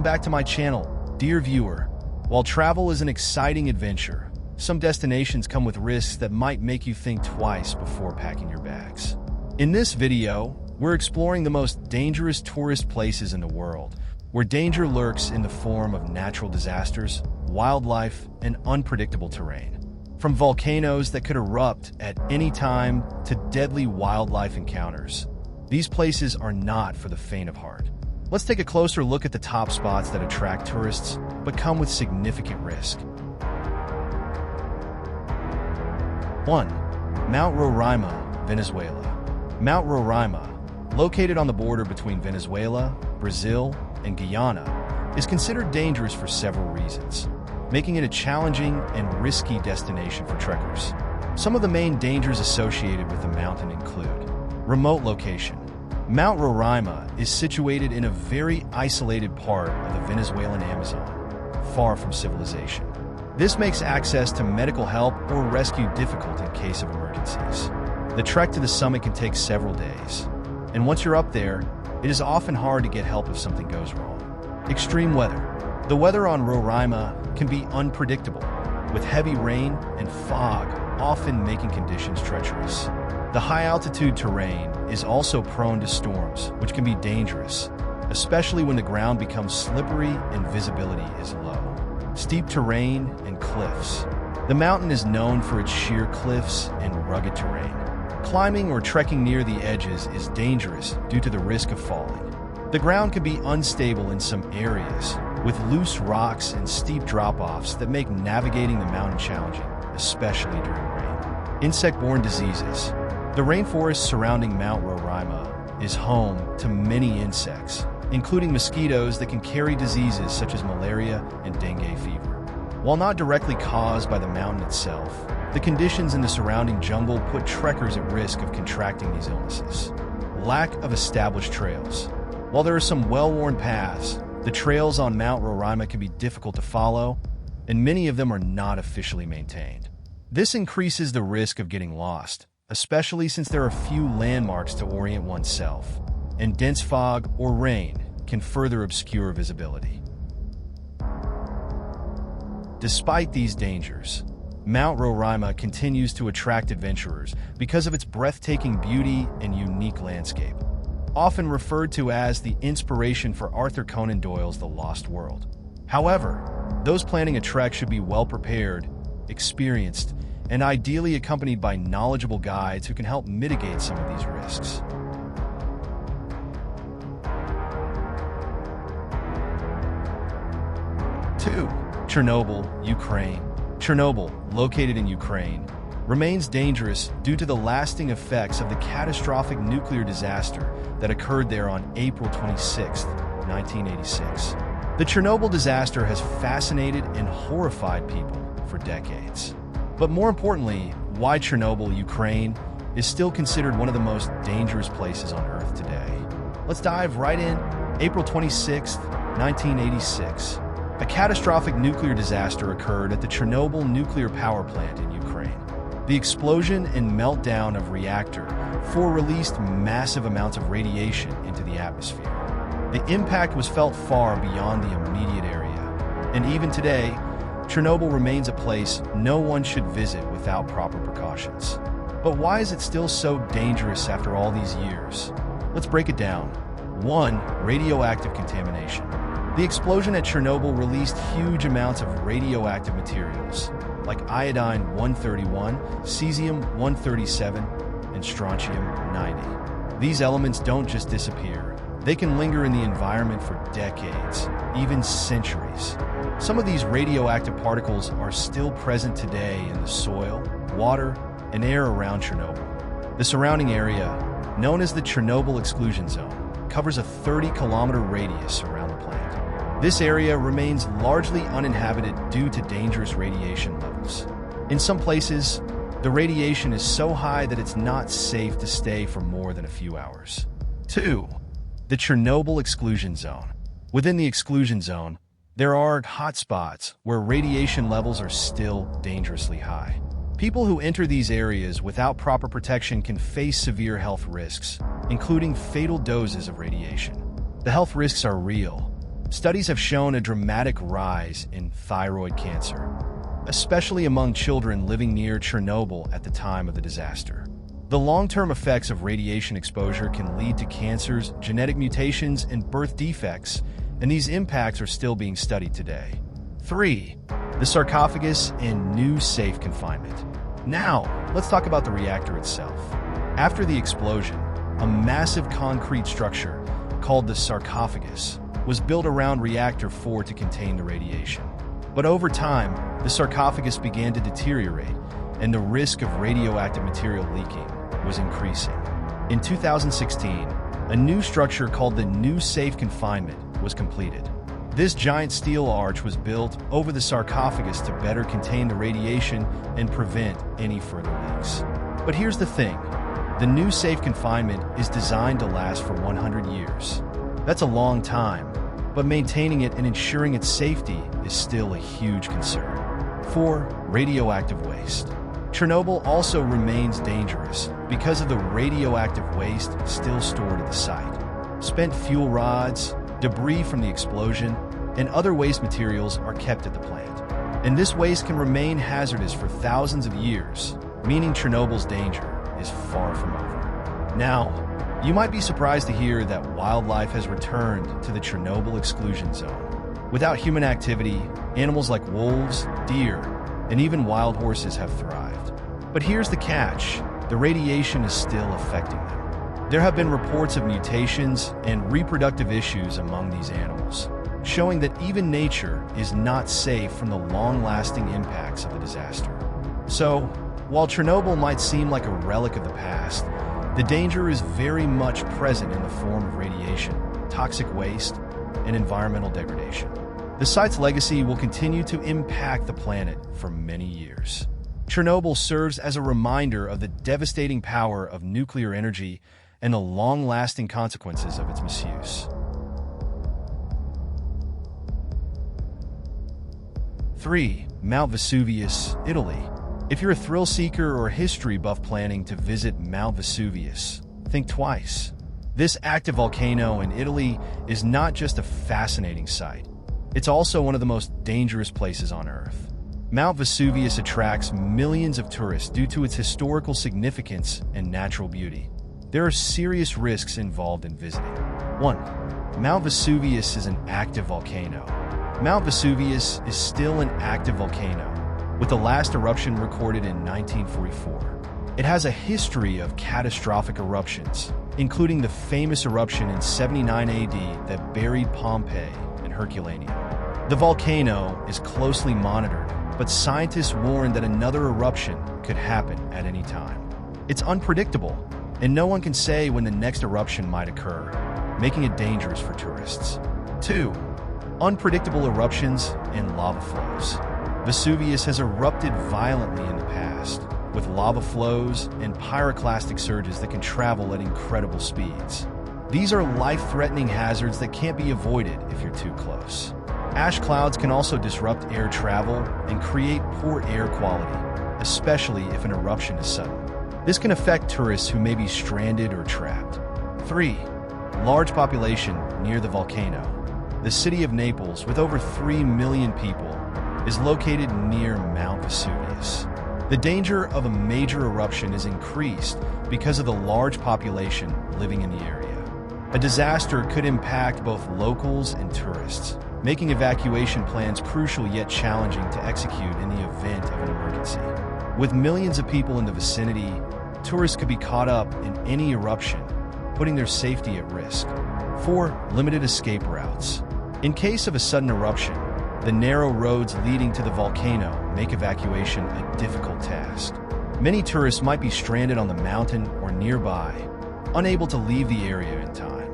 Welcome back to my channel, dear viewer. While travel is an exciting adventure, some destinations come with risks that might make you think twice before packing your bags. In this video, we're exploring the most dangerous tourist places in the world, where danger lurks in the form of natural disasters, wildlife, and unpredictable terrain. From volcanoes that could erupt at any time to deadly wildlife encounters, these places are not for the faint of heart. Let's take a closer look at the top spots that attract tourists, but come with significant risk. 1. Mount Roraima, Venezuela. Mount Roraima, located on the border between Venezuela, Brazil, and Guyana, is considered dangerous for several reasons, making it a challenging and risky destination for trekkers. Some of the main dangers associated with the mountain include remote location. Mount Roraima is situated in a very isolated part of the Venezuelan Amazon, far from civilization. This makes access to medical help or rescue difficult in case of emergencies. The trek to the summit can take several days, and once you're up there, it is often hard to get help if something goes wrong. Extreme weather. The weather on Roraima can be unpredictable, with heavy rain and fog often making conditions treacherous. The high-altitude terrain is also prone to storms, which can be dangerous, especially when the ground becomes slippery and visibility is low. Steep terrain and cliffs. The mountain is known for its sheer cliffs and rugged terrain. Climbing or trekking near the edges is dangerous due to the risk of falling. The ground can be unstable in some areas, with loose rocks and steep drop-offs that make navigating the mountain challenging, especially during rain. Insect-borne diseases. The rainforest surrounding Mount Roraima is home to many insects, including mosquitoes that can carry diseases such as malaria and dengue fever. While not directly caused by the mountain itself, the conditions in the surrounding jungle put trekkers at risk of contracting these illnesses. Lack of established trails. While there are some well-worn paths, the trails on Mount Roraima can be difficult to follow, and many of them are not officially maintained. This increases the risk of getting lost, especially since there are few landmarks to orient oneself, and dense fog or rain can further obscure visibility. Despite these dangers, Mount Roraima continues to attract adventurers because of its breathtaking beauty and unique landscape, often referred to as the inspiration for Arthur Conan Doyle's The Lost World. However, those planning a trek should be well prepared, experienced, and ideally accompanied by knowledgeable guides who can help mitigate some of these risks. Two, Chernobyl, Ukraine. Chernobyl, located in Ukraine, remains dangerous due to the lasting effects of the catastrophic nuclear disaster that occurred there on April 26, 1986. The Chernobyl disaster has fascinated and horrified people for decades. But more importantly, why Chernobyl, Ukraine, is still considered one of the most dangerous places on Earth today. Let's dive right in. April 26, 1986. A catastrophic nuclear disaster occurred at the Chernobyl nuclear power plant in Ukraine. The explosion and meltdown of reactor 4 released massive amounts of radiation into the atmosphere. The impact was felt far beyond the immediate area, and even today, Chernobyl remains a place no one should visit without proper precautions. But why is it still so dangerous after all these years? Let's break it down. 1. Radioactive contamination. The explosion at Chernobyl released huge amounts of radioactive materials, like iodine-131, cesium-137, and strontium-90. These elements don't just disappear. They can linger in the environment for decades, even centuries. Some of these radioactive particles are still present today in the soil, water, and air around Chernobyl. The surrounding area, known as the Chernobyl Exclusion Zone, covers a 30-kilometer radius around the plant. This area remains largely uninhabited due to dangerous radiation levels. In some places, the radiation is so high that it's not safe to stay for more than a few hours. 2. The Chernobyl Exclusion Zone. Within the exclusion zone, there are hotspots where radiation levels are still dangerously high. People who enter these areas without proper protection can face severe health risks, including fatal doses of radiation. The health risks are real, Studies have shown a dramatic rise in thyroid cancer, especially among children living near Chernobyl at the time of the disaster. The long-term effects of radiation exposure can lead to cancers, genetic mutations, and birth defects, and these impacts are still being studied today. 3. The sarcophagus and new safe confinement. Now, let's talk about the reactor itself. After the explosion, a massive concrete structure called the sarcophagus was built around Reactor 4 to contain the radiation. But over time, the sarcophagus began to deteriorate, and the risk of radioactive material leaking was increasing. In 2016, a new structure called the New Safe Confinement was completed. This giant steel arch was built over the sarcophagus to better contain the radiation and prevent any further leaks. But here's the thing. The New Safe Confinement is designed to last for 100 years. That's a long time, but maintaining it and ensuring its safety is still a huge concern. 4. Radioactive waste. Chernobyl also remains dangerous because of the radioactive waste still stored at the site. Spent fuel rods, debris from the explosion, and other waste materials are kept at the plant. And this waste can remain hazardous for thousands of years, meaning Chernobyl's danger is far from over. Now, you might be surprised to hear that wildlife has returned to the Chernobyl exclusion zone. Without human activity, animals like wolves, deer, and even wild horses have thrived. But here's the catch. The radiation is still affecting them. There have been reports of mutations and reproductive issues among these animals, showing that even nature is not safe from the long-lasting impacts of the disaster. So, while Chernobyl might seem like a relic of the past, the danger is very much present in the form of radiation, toxic waste, and environmental degradation. The site's legacy will continue to impact the planet for many years. Chernobyl serves as a reminder of the devastating power of nuclear energy and the long-lasting consequences of its misuse. 3. Mount Vesuvius, Italy. If you're a thrill seeker or history buff planning to visit Mount Vesuvius, think twice. This active volcano in Italy is not just a fascinating sight. It's also one of the most dangerous places on Earth. Mount Vesuvius attracts millions of tourists due to its historical significance and natural beauty. There are serious risks involved in visiting. 1. Mount Vesuvius is an active volcano. Mount Vesuvius is still an active volcano, with the last eruption recorded in 1944. It has a history of catastrophic eruptions, including the famous eruption in 79 AD that buried Pompeii and Herculaneum. The volcano is closely monitored, but scientists warn that another eruption could happen at any time. It's unpredictable, and no one can say when the next eruption might occur, making it dangerous for tourists. 2. Unpredictable eruptions and lava flows. Vesuvius has erupted violently in the past, with lava flows and pyroclastic surges that can travel at incredible speeds. These are life-threatening hazards that can't be avoided if you're too close. Ash clouds can also disrupt air travel and create poor air quality, especially if an eruption is sudden. This can affect tourists who may be stranded or trapped. 3. Large population near the volcano. The city of Naples, with over 3 million people, is located near Mount Vesuvius. The danger of a major eruption is increased because of the large population living in the area. A disaster could impact both locals and tourists, making evacuation plans crucial yet challenging to execute in the event of an emergency. With millions of people in the vicinity, tourists could be caught up in any eruption, putting their safety at risk. 4. Limited escape routes. In case of a sudden eruption, the narrow roads leading to the volcano make evacuation a difficult task. Many tourists might be stranded on the mountain or nearby, unable to leave the area in time.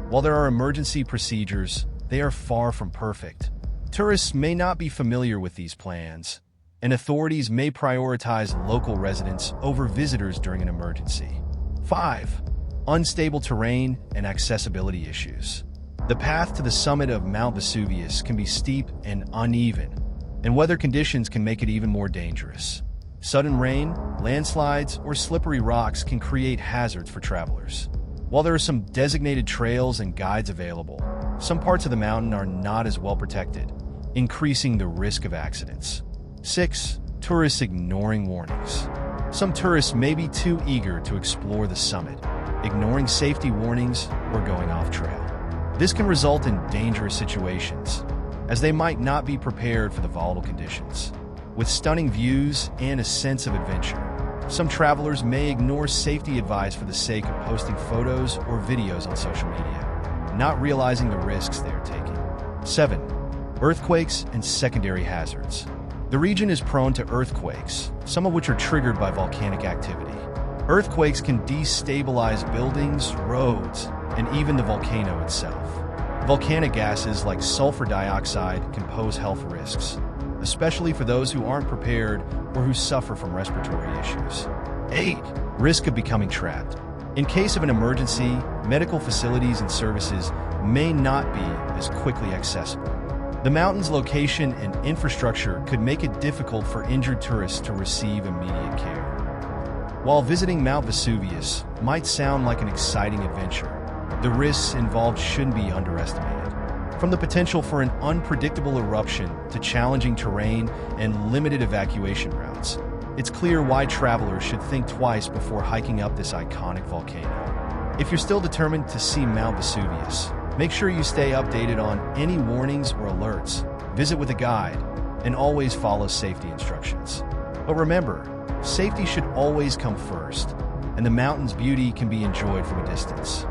While there are emergency procedures, they are far from perfect. Tourists may not be familiar with these plans, and authorities may prioritize local residents over visitors during an emergency. 5. Unstable terrain and accessibility issues. The path to the summit of Mount Vesuvius can be steep and uneven, and weather conditions can make it even more dangerous. Sudden rain, landslides, or slippery rocks can create hazards for travelers. While there are some designated trails and guides available, some parts of the mountain are not as well protected, increasing the risk of accidents. 6. Tourists ignoring warnings. Some tourists may be too eager to explore the summit, ignoring safety warnings or going off trail. This can result in dangerous situations, as they might not be prepared for the volatile conditions. With stunning views and a sense of adventure, some travelers may ignore safety advice for the sake of posting photos or videos on social media, not realizing the risks they are taking. 7. Earthquakes and secondary hazards. The region is prone to earthquakes, some of which are triggered by volcanic activity. Earthquakes can destabilize buildings, roads, and even the volcano itself. Volcanic gases like sulfur dioxide can pose health risks, especially for those who aren't prepared or who suffer from respiratory issues. 8. Risk of becoming trapped. In case of an emergency, medical facilities and services may not be as quickly accessible. The mountain's location and infrastructure could make it difficult for injured tourists to receive immediate care. While visiting Mount Vesuvius might sound like an exciting adventure, the risks involved shouldn't be underestimated. From the potential for an unpredictable eruption to challenging terrain and limited evacuation routes, it's clear why travelers should think twice before hiking up this iconic volcano. If you're still determined to see Mount Vesuvius, make sure you stay updated on any warnings or alerts, visit with a guide, and always follow safety instructions. But remember, safety should always come first, and the mountain's beauty can be enjoyed from a distance.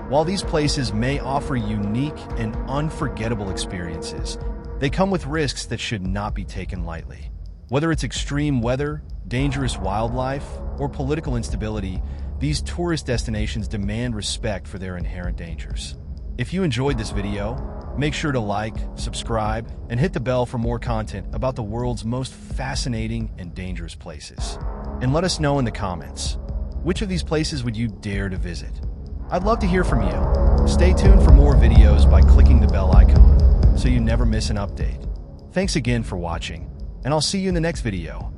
While these places may offer unique and unforgettable experiences, they come with risks that should not be taken lightly. Whether it's extreme weather, dangerous wildlife, or political instability, these tourist destinations demand respect for their inherent dangers. If you enjoyed this video, make sure to like, subscribe, and hit the bell for more content about the world's most fascinating and dangerous places. And let us know in the comments, which of these places would you dare to visit? I'd love to hear from you. Stay tuned for more videos by clicking the bell icon so you never miss an update. Thanks again for watching, and I'll see you in the next video.